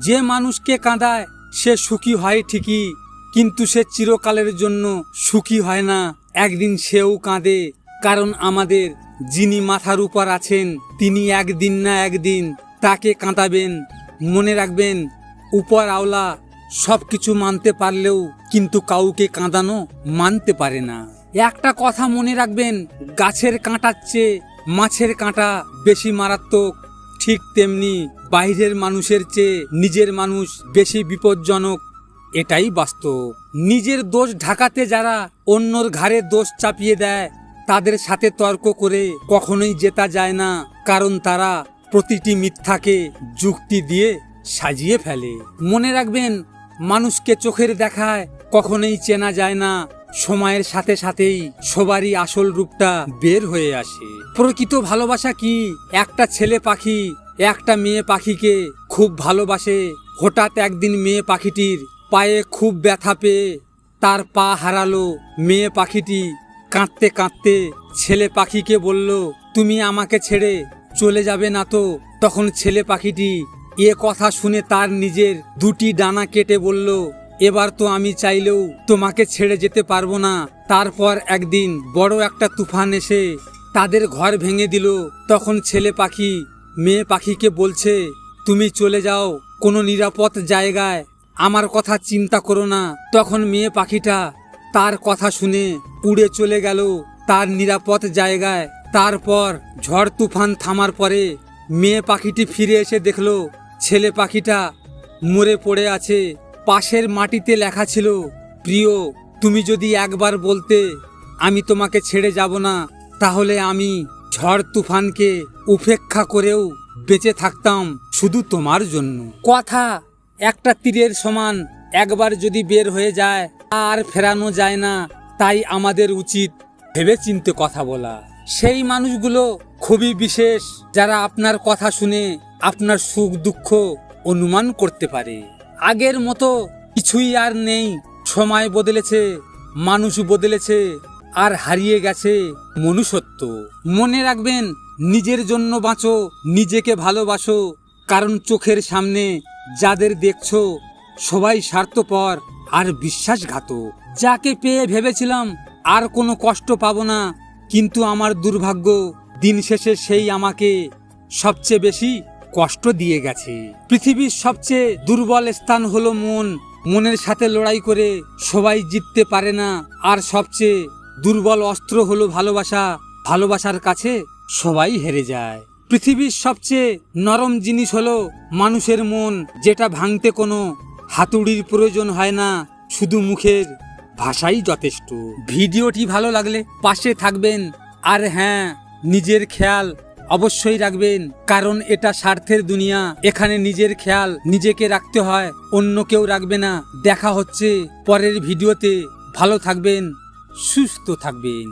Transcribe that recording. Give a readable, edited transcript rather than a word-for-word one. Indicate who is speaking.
Speaker 1: যে মানুষকে কাঁদায় সে সুখী হয় ঠিকই, কিন্তু সে চিরকালের জন্য সুখী হয় না। একদিন সেও কাঁদে, কারণ আমাদের যিনি মাথার উপর আছেন তিনি একদিন না একদিন তাকে কাঁদাবেন। মনে রাখবেন, উপর আওলা সব কিছু মানতে পারলেও কিন্তু কাউকে কাঁদানো মানতে পারে না। একটা কথা মনে রাখবেন, গাছের কাঁটার চেয়ে মাছের কাঁটা বেশি মারাত্মক। ঠিক তেমনি বাইরের মানুষের চেয়ে নিজের মানুষ বেশি বিপজ্জনক। এটাই বাস্তব। নিজের দোষ ঢাকাতে যারা অন্যর ঘাড়ে দোষ চাপিয়ে দেয় তাদের সাথে তর্ক করে কখনোই জেতা যায় না, কারণ তারা প্রতিটি মিথ্যাকে যুক্তি দিয়ে সাজিয়ে ফেলে। মনে রাখবেন, মানুষকে চোখের দেখায় কখনোই চেনা যায় না, সময়ের সাথে সাথেই সবারই আসল রূপটা বের হয়ে আসে। প্রকৃত ভালোবাসা কি? একটা ছেলে পাখি একটা মেয়ে পাখিকে খুব ভালোবাসে। হঠাৎ একদিন মেয়ে পাখিটির পায়ে খুব ব্যথা পেয়ে তার পা হারালো। মেয়ে পাখিটি কাঁদতে কাঁদতে ছেলে পাখিকে বলল, তুমি আমাকে ছেড়ে চলে যাবে না তো? তখন ছেলে পাখিটি এ কথা শুনে তার নিজের দুটি ডানা কেটে বলল, এবার তো আমি চাইলেও তোমাকে ছেড়ে যেতে পারবো না। তারপর একদিন বড় একটা তুফান এসে তাদের ঘর ভেঙে দিল। তখন ছেলে পাখি মেয়ে পাখিকে বলছে, তুমি চলে যাও কোনো নিরাপদ জায়গায়, আমার কথা চিন্তা করো না। তখন মেয়ে পাখিটা তার কথা শুনে উড়ে চলে গেল তার নিরাপদ জায়গায়। তারপর ঝড় তুফান থামার পরে মেয়ে পাখিটি ফিরে এসে দেখলো ছেলে পাখিটা মরে পড়ে আছে। পাশের মাটিতে লেখা ছিল, প্রিয়, তুমি যদি একবার বলতে আমি তোমাকে ছেড়ে যাব না, তাহলে আমি ঝড় তুফানকে উপেক্ষা করেও বেঁচে থাকতাম শুধু তোমার জন্য। কথা একটা তীরের সমান, একবার যদি বের হয়ে যায় আর ফেরানো যায় না। তাই আমাদের উচিত ভেবেচিন্তে কথা বলা। সেই মানুষগুলো খুবই বিশেষ যারা আপনার কথা শুনে আপনার সুখ দুঃখ অনুমান করতে পারে। আগের মতো কিছুই আর নেই। সময় বদলেছে, মানুষ বদলেছে, আর হারিয়ে গেছে মনুষ্যত্ব। মনে রাখবেন, নিজের জন্য বাঁচো, নিজেকে ভালোবাসো, কারণ চোখের সামনে যাদের দেখছো সবাই স্বার্থপর আর বিশ্বাসঘাতক। যাকে পেয়ে ভেবেছিলাম আর কোনো কষ্ট পাবো না, কিন্তু আমার দুর্ভাগ্য দিন শেষে সেই আমাকে সবচেয়ে বেশি কষ্ট দিয়ে গেছে। পৃথিবীর সবচেয়ে দুর্বল স্থান হলো মন। মনের সাথে লড়াই করে সবাই জিততে পারে না। আর সবচেয়ে দুর্বল অস্ত্র হলো ভালোবাসা। ভালোবাসার কাছে সবাই হেরে যায়। পৃথিবীর সবচেয়ে নরম জিনিস হলো মানুষের মন, যেটা ভাঙতে কোনো হাতুড়ির প্রয়োজন হয় না, শুধু মুখের ভাষাই যথেষ্ট। ভিডিওটি ভালো লাগলে পাশে থাকবেন, আর হ্যাঁ, নিজের খেয়াল অবশ্যই রাখবেন, কারণ এটা স্বার্থের দুনিয়া। এখানে নিজের খেয়াল নিজেকে রাখতে হয়, অন্য কেউ রাখবে না। দেখা হচ্ছে পরের ভিডিওতে। ভালো থাকবেন, সুস্থ থাকবেন।